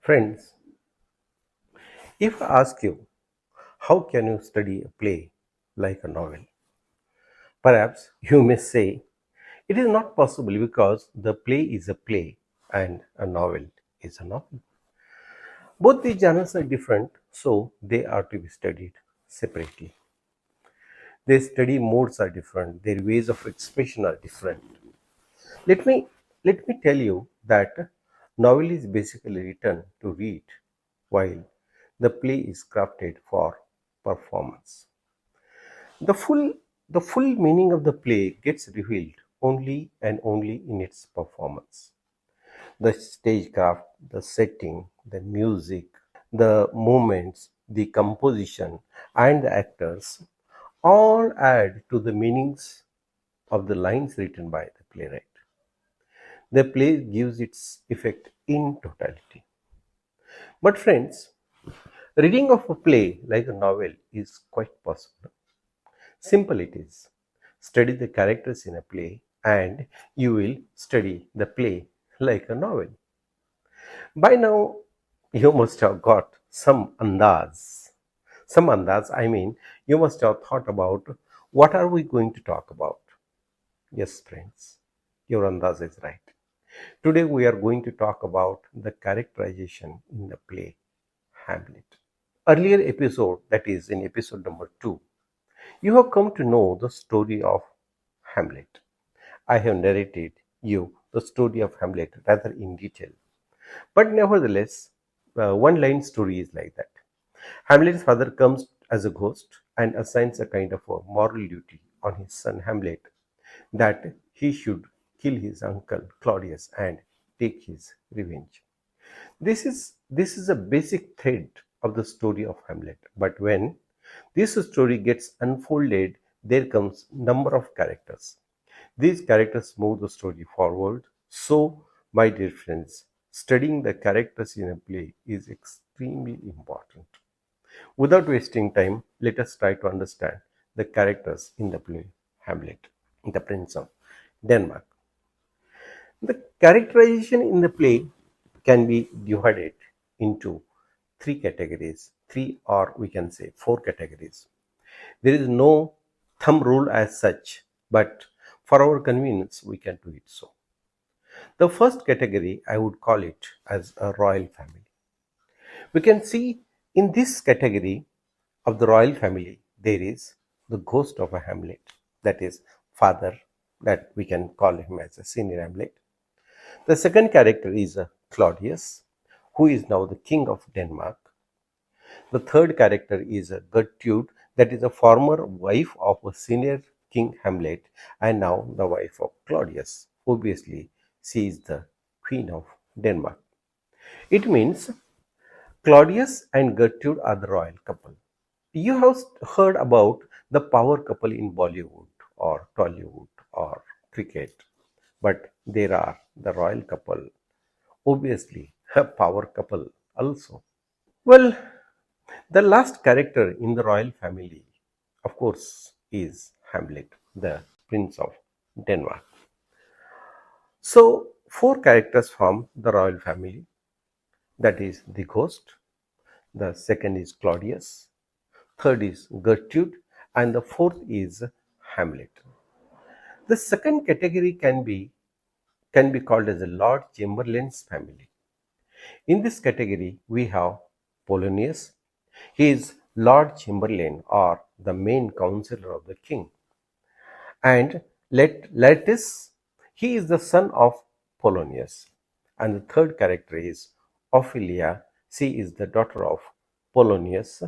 Friends, if I ask you, how can you study a play like a novel? Perhaps you may say, it is not possible because the play is a play and a novel is a novel. Both these genres are different, so they are to be studied separately. Their study modes are different, their ways of expression are different. Let me tell you that novel is basically written to read, while the play is crafted for performance. The full the full meaning of the play gets revealed only and only in its performance. The stagecraft, the setting, the music, the movements, the composition, and the actors all add to the meanings of the lines written by the playwright. The play gives its effect in totality. But friends, reading of a play like a novel is quite possible. Simple it is. Study the characters in a play and you will study the play like a novel. By now, you must have got some andaz. Some andaz, I mean, you must have thought about what are we going to talk about. Yes, friends, your andaz is right. Today we are going to talk about the characterization in the play Hamlet. Earlier episode, that is in episode number 2, you have come to know the story of Hamlet. I have narrated you the story of Hamlet rather in detail. But nevertheless, one line story is like that. Hamlet's father comes as a ghost and assigns a kind of a moral duty on his son Hamlet that he should kill his uncle Claudius and take his revenge. This is a basic thread of the story of Hamlet. But when this story gets unfolded, there comes number of characters. These characters move the story forward. So, my dear friends, studying the characters in a play is extremely important. Without wasting time, let us try to understand the characters in the play Hamlet, the Prince of Denmark. The characterization in the play can be divided into three categories, three or we can say four categories. There is no thumb rule as such, but for our convenience, we can do it so. The first category, I would call it as a royal family. We can see in this category of the royal family, there is the ghost of a Hamlet, that is, father, that we can call him as a senior Hamlet. The second character is Claudius, who is now the king of Denmark. The third character is Gertrude, that is a former wife of a senior king Hamlet and now the wife of Claudius. Obviously, she is the queen of Denmark. It means Claudius and Gertrude are the royal couple. You have heard about the power couple in Bollywood or Tollywood or cricket, but there are the royal couple, obviously a power couple also. Well, the last character in the royal family, of course, is Hamlet, the Prince of Denmark. So, four characters form the royal family, that is the ghost, the second is Claudius, third is Gertrude, and the fourth is Hamlet. The second category can be called as the Lord Chamberlain's family. In this category, we have Polonius. He is Lord Chamberlain or the main counselor of the king. And Laertes, he is the son of Polonius. And the third character is Ophelia. She is the daughter of Polonius,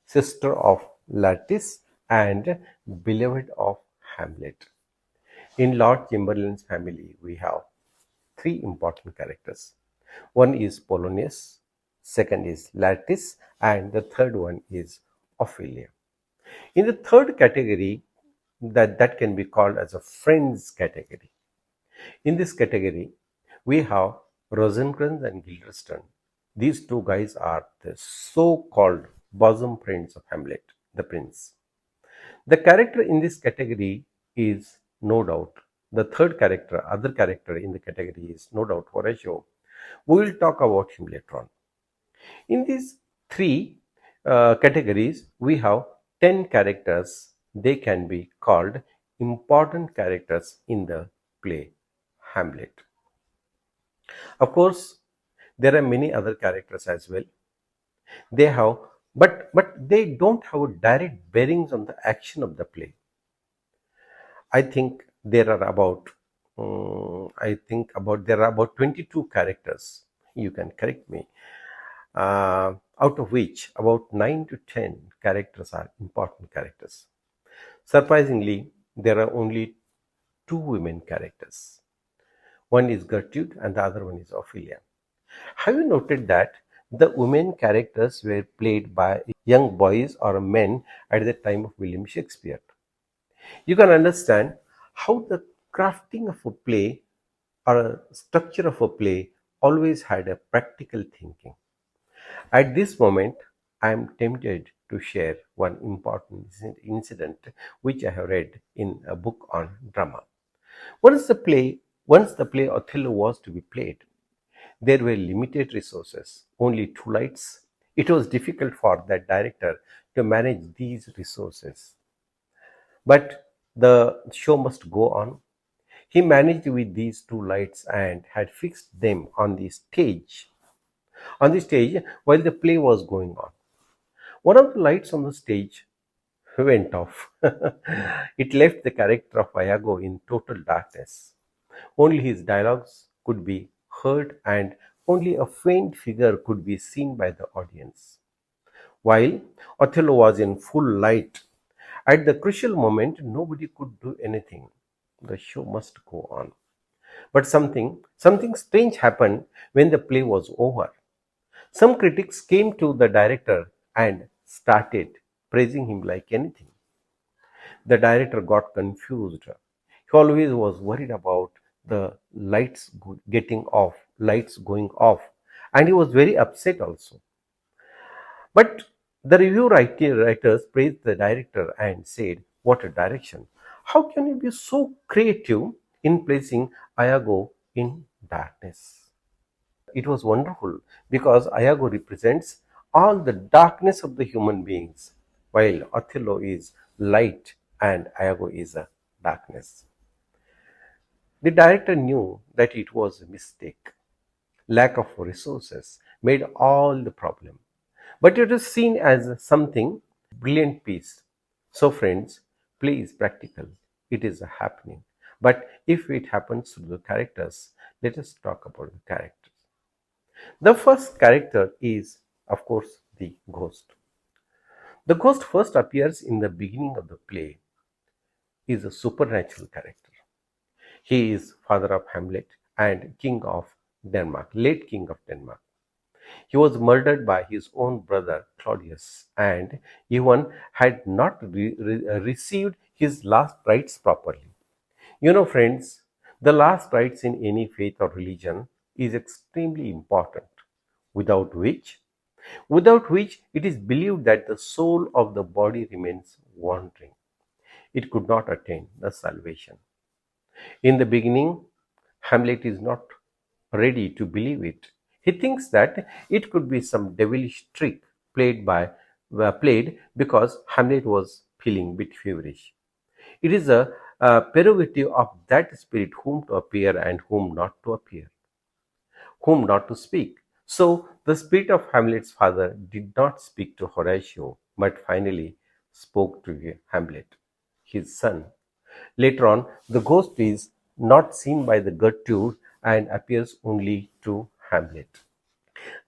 sister of Laertes, and beloved of Hamlet. In Lord Chamberlain's family, we have three important characters. One is Polonius, second is Laertes, and the third one is Ophelia. In the third category, that can be called as a friends category. In this category, we have Rosencrantz and Guildenstern. These two guys are the so-called bosom friends of Hamlet, the prince. The character in this category is no doubt the third character, other character in the category is no doubt Horatio. We will talk about him later on. In these three categories, we have 10 characters. They can be called important characters in the play Hamlet. Of course, there are many other characters as well. They have, but they don't have direct bearings on the action of the play. I think there are about there are about 22 characters. You can correct me. Out of which about 9 to 10 characters are important characters. Surprisingly, there are only two women characters. One is Gertrude and the other one is Ophelia. Have you noted that the women characters were played by young boys or men at the time of William Shakespeare? You can understand how the crafting of a play or a structure of a play always had a practical thinking. At this moment, I am tempted to share one important incident which I have read in a book on drama. Once the play Othello was to be played, there were limited resources, only two lights. It was difficult for that director to manage these resources. But the show must go on. He managed with these two lights and had fixed them on the stage while the play was going on. One of the lights on the stage went off. It left the character of Iago in total darkness. Only his dialogues could be heard, and only a faint figure could be seen by the audience. While Othello was in full light, at the crucial moment, nobody could do anything. The show must go on. But something strange happened when the play was over. Some critics came to the director and started praising him like anything. The director got confused. He always was worried about the lights going off, and he was very upset also. But the writers praised the director and said, "What a direction! How can you be so creative in placing Iago in darkness?" It was wonderful because Iago represents all the darkness of the human beings, while Othello is light and Iago is a darkness. The director knew that it was a mistake. Lack of resources made all the problem. But it is seen as something brilliant piece. So friends, play is practical. It is a happening. But if it happens to the characters, let us talk about the characters. The first character is, of course, the ghost. The ghost first appears in the beginning of the play, is a supernatural character. He is father of Hamlet and king of Denmark, late king of Denmark. He was murdered by his own brother Claudius and even had not received his last rites properly. You know, friends, the last rites in any faith or religion is extremely important, without which it is believed that the soul of the body remains wandering. It could not attain the salvation. In the beginning, Hamlet is not ready to believe it. He thinks that it could be some devilish trick played because Hamlet was feeling a bit feverish. It is a prerogative of that spirit whom to appear and whom not to appear, whom not to speak. So the spirit of Hamlet's father did not speak to Horatio, but finally spoke to Hamlet, his son. Later on, the ghost is not seen by the Gertrude and appears only to Hamlet.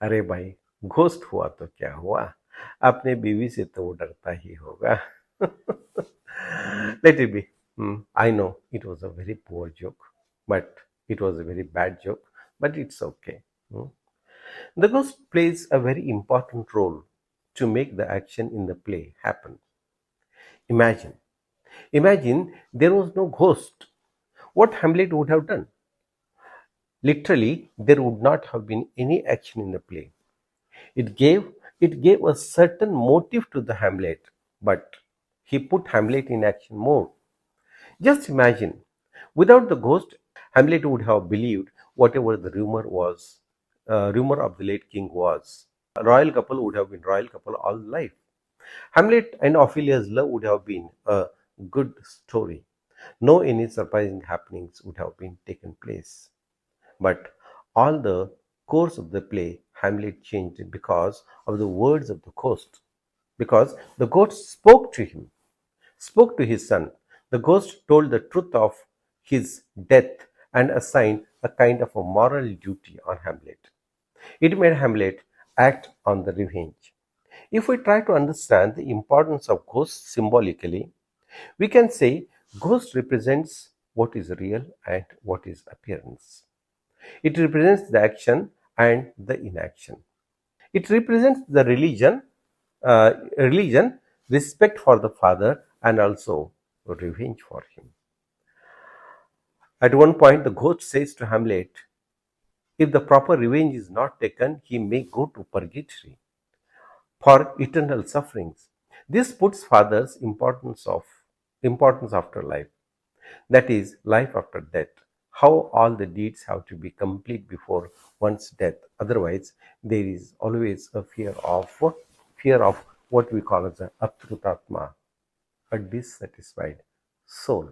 अरे भाई, ghost हुआ तो क्या हुआ, अपने बीवी से तो वो डरता ही होगा. Let it be. I know it was a very poor joke, but it was a very bad joke, but it's okay. The ghost plays a very important role to make the action in the play happen. Imagine, imagine there was no ghost. What Hamlet would have done? Literally, there would not have been any action in the play. It gave it gave a certain motive to the Hamlet, but he put Hamlet in action more. Just imagine, without the ghost, Hamlet would have believed whatever the rumor of the late king was. royal couple would have been royal couple all life. Hamlet and Ophelia's love would have been a good story. No any surprising happenings would have been taken place. But all the course of the play, Hamlet changed because of the words of the ghost. Because the ghost spoke to his son. The ghost told the truth of his death and assigned a kind of a moral duty on Hamlet. It made Hamlet act on the revenge. If we try to understand the importance of ghosts symbolically, we can say ghost represents what is real and what is appearance. It represents the action and the inaction. It represents the religion, respect for the father, and also revenge for him. At one point, the ghost says to Hamlet, if the proper revenge is not taken, he may go to purgatory for eternal sufferings. This puts father's importance after life, that is, life after death. How all the deeds have to be complete before one's death. Otherwise, there is always a fear of what we call as a aptrutatma, a dissatisfied soul.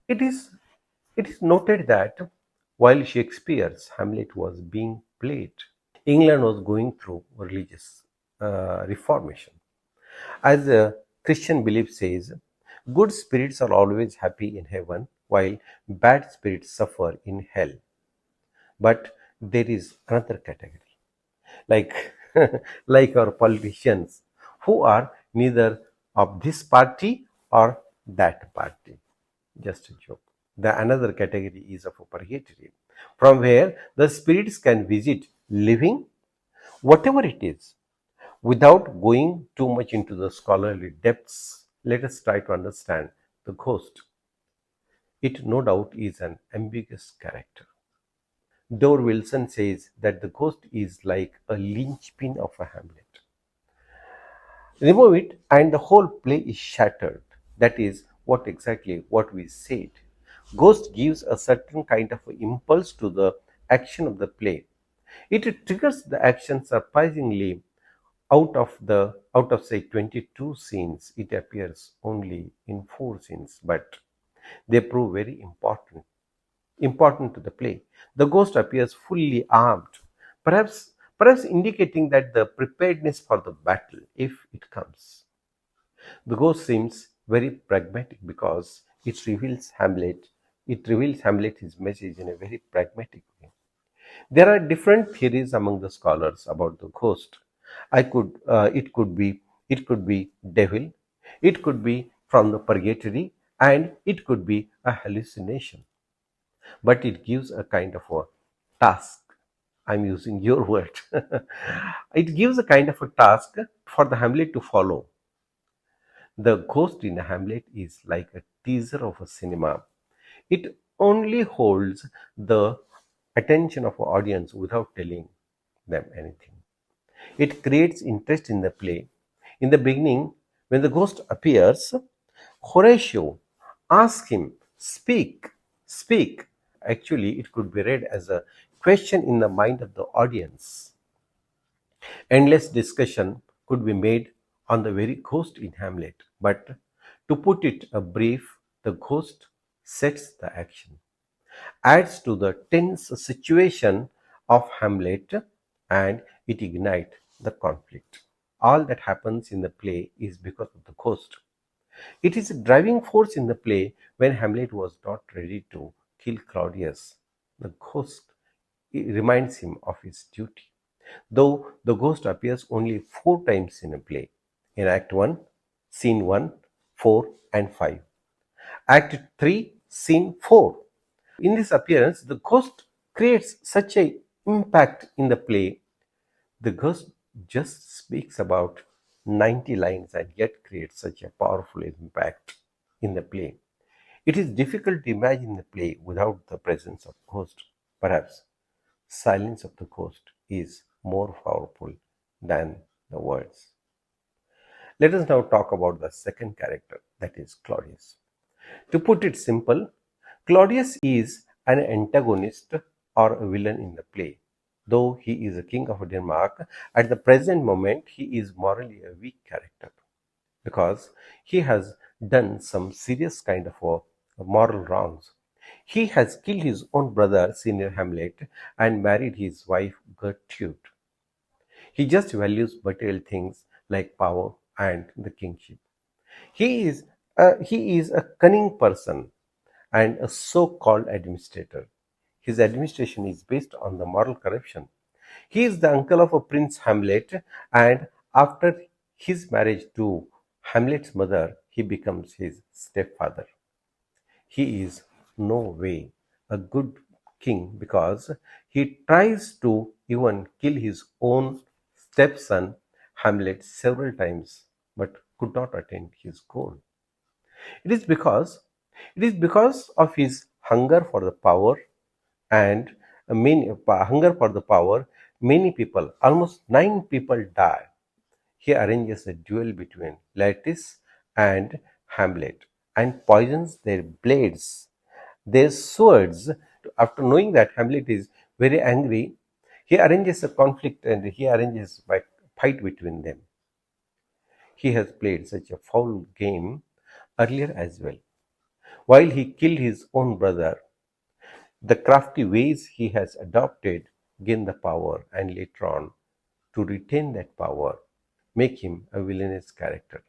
It is it is noted that while Shakespeare's Hamlet was being played, England was going through religious reformation. As a Christian belief says, good spirits are always happy in heaven, while bad spirits suffer in hell. But there is another category, like like our politicians, who are neither of this party or that party. Just a joke. The another category is of a purgatory, from where the spirits can visit living, whatever it is. Without going too much into the scholarly depths, let us try to understand the ghost. It no doubt is an ambiguous character. Dor Wilson says that the ghost is like a linchpin of a Hamlet. Remove it and the whole play is shattered. That is what we said. Ghost gives a certain kind of impulse to the action of the play. It triggers the action surprisingly. Out of say 22 scenes, it appears only in 4 scenes, but they prove very important to the play. The ghost appears fully armed, perhaps indicating that the preparedness for the battle if it comes. The ghost seems very pragmatic because it reveals Hamlet his message in a very pragmatic way. There are different theories among the scholars about the ghost. It could be devil, it could be from the purgatory, and it could be a hallucination. But it gives a kind of a task. I'm using your word. It gives a kind of a task for the Hamlet to follow. The ghost in a Hamlet is like a teaser of a cinema. It only holds the attention of an audience without telling them anything. It creates interest in the play. In the beginning, when the ghost appears, Horatio asks him, speak, speak. Actually, it could be read as a question in the mind of the audience. Endless discussion could be made on the very ghost in Hamlet, but to put it a brief, the ghost sets the action, adds to the tense situation of Hamlet, and it ignites the conflict. All that happens in the play is because of the ghost. It is a driving force in the play. When Hamlet was not ready to kill Claudius, the ghost reminds him of his duty. Though the ghost appears only 4 times in a play, in Act 1, Scene 1, 4, and 5. Act 3, Scene 4. In this appearance, the ghost creates such a impact in the play. The ghost just speaks about 90 lines and yet creates such a powerful impact in the play. It is difficult to imagine the play without the presence of ghost. Perhaps silence of the ghost is more powerful than the words. Let us now talk about the second character, that is Claudius. To put it simple, Claudius is an antagonist or a villain in the play. Though he is a king of Denmark, at the present moment he is morally a weak character because he has done some serious kind of moral wrongs. He has killed his own brother, Senior Hamlet, and married his wife, Gertrude. He just values material things like power and the kingship. He is a cunning person and a so-called administrator. His administration is based on the moral corruption. He is the uncle of a Prince Hamlet, and after his marriage to Hamlet's mother, he becomes his stepfather. He is no way a good king because he tries to even kill his own stepson Hamlet several times but could not attain his goal. It is because it is because of his hunger for the power and hunger for the power. Many people, almost 9 people, die. He arranges a duel between Laertes and Hamlet and poisons their blades, their swords. After knowing that Hamlet is very angry, he arranges a conflict and he arranges a fight between them. He has played such a foul game earlier as well. While he killed his own brother, the crafty ways he has adopted gain the power and later on, to retain that power, make him a villainous character.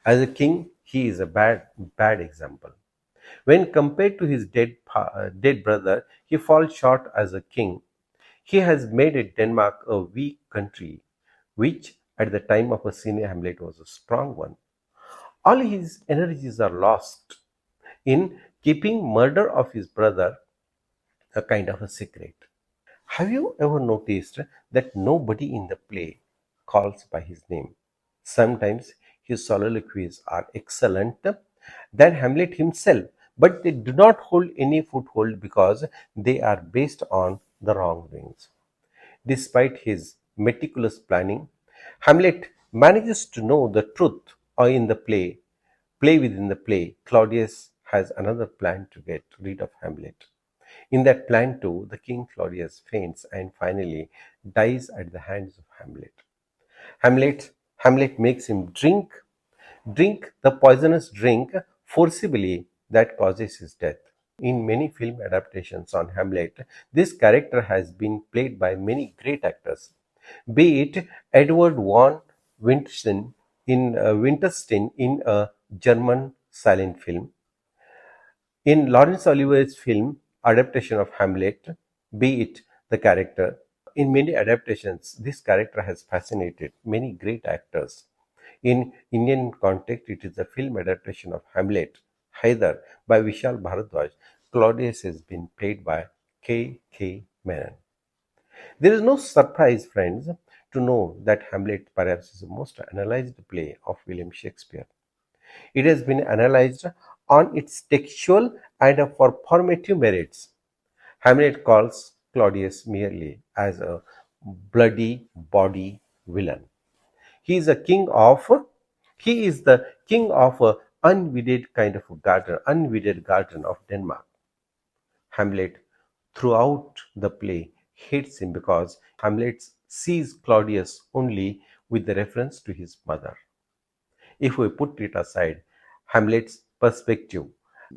As a king, he is a bad example. When compared to his dead brother, he falls short as a king. He has made it Denmark a weak country, which at the time of a senior Hamlet was a strong one. All his energies are lost in keeping murder of his brother a kind of a secret. Have you ever noticed that nobody in the play calls by his name? Sometimes his soliloquies are excellent than Hamlet himself, but they do not hold any foothold because they are based on the wrongdoings. Despite his meticulous planning, Hamlet manages to know the truth or in the play within the play. Claudius has another plan to get rid of Hamlet. In that plan too, the king Claudius faints and finally dies at the hands of Hamlet. Hamlet makes him drink the poisonous drink forcibly that causes his death. In many film adaptations on Hamlet, this character has been played by many great actors, be it Edward von Winterstein in a German silent film, in Laurence Olivier's film adaptation of Hamlet, be it the character. In many adaptations, this character has fascinated many great actors. In Indian context, it is the film adaptation of Hamlet, Haidar by Vishal Bharadwaj. Claudius has been played by K. Menon. There is no surprise, friends, to know that Hamlet perhaps is the most analyzed play of William Shakespeare. It has been analyzed on its textual and performative merits. Hamlet calls Claudius merely as a bloody body villain. He is a king of he is the king of a unwedded garden of Denmark. Hamlet throughout the play hates him because Hamlet sees Claudius only with the reference to his mother. If we put it aside, Hamlet's perspective,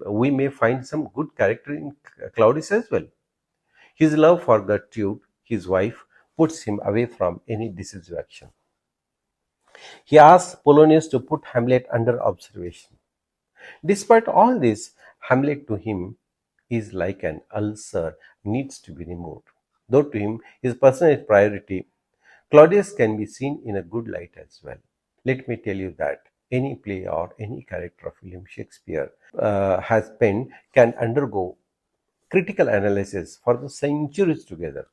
we may find some good character in Claudius as well. His love for Gertrude, his wife, puts him away from any decisive action. He asks Polonius to put Hamlet under observation. Despite all this, Hamlet to him is like an ulcer, needs to be removed. Though to him his personal priority, Claudius can be seen in a good light as well. Let me tell you that any play or any character of William Shakespeare has penned can undergo critical analysis for the centuries together.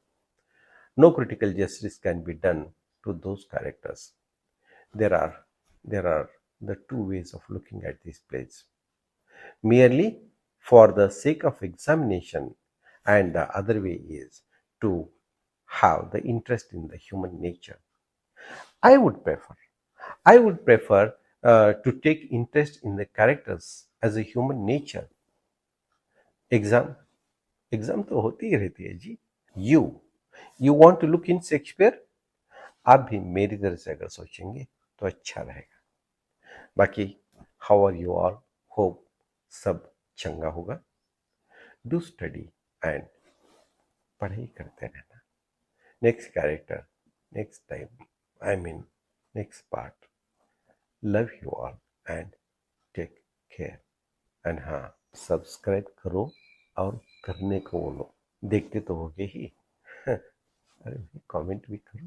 No critical justice can be done to those characters. There are there are the two ways of looking at these plays. Merely for the sake of examination, and the other way is to have the interest in the human nature. I would prefer I would prefer to take interest in the characters as a human nature. Exam exam तो होती ही रहती है जी. You you want to look in Shakespeare? आप भी मेरी तरह से अगर सोचेंगे तो अच्छा रहेगा। बाकी how are you all? Hope सब चंगा होगा। डू स्टडी एंड पढ़ाई करते रहना। Next character, next time, I mean next part. Love you all and take care. And हाँ, सब्सक्राइब करो और करने को बोलो। देखते तो होगे ही। अरे कमेंट भी करो।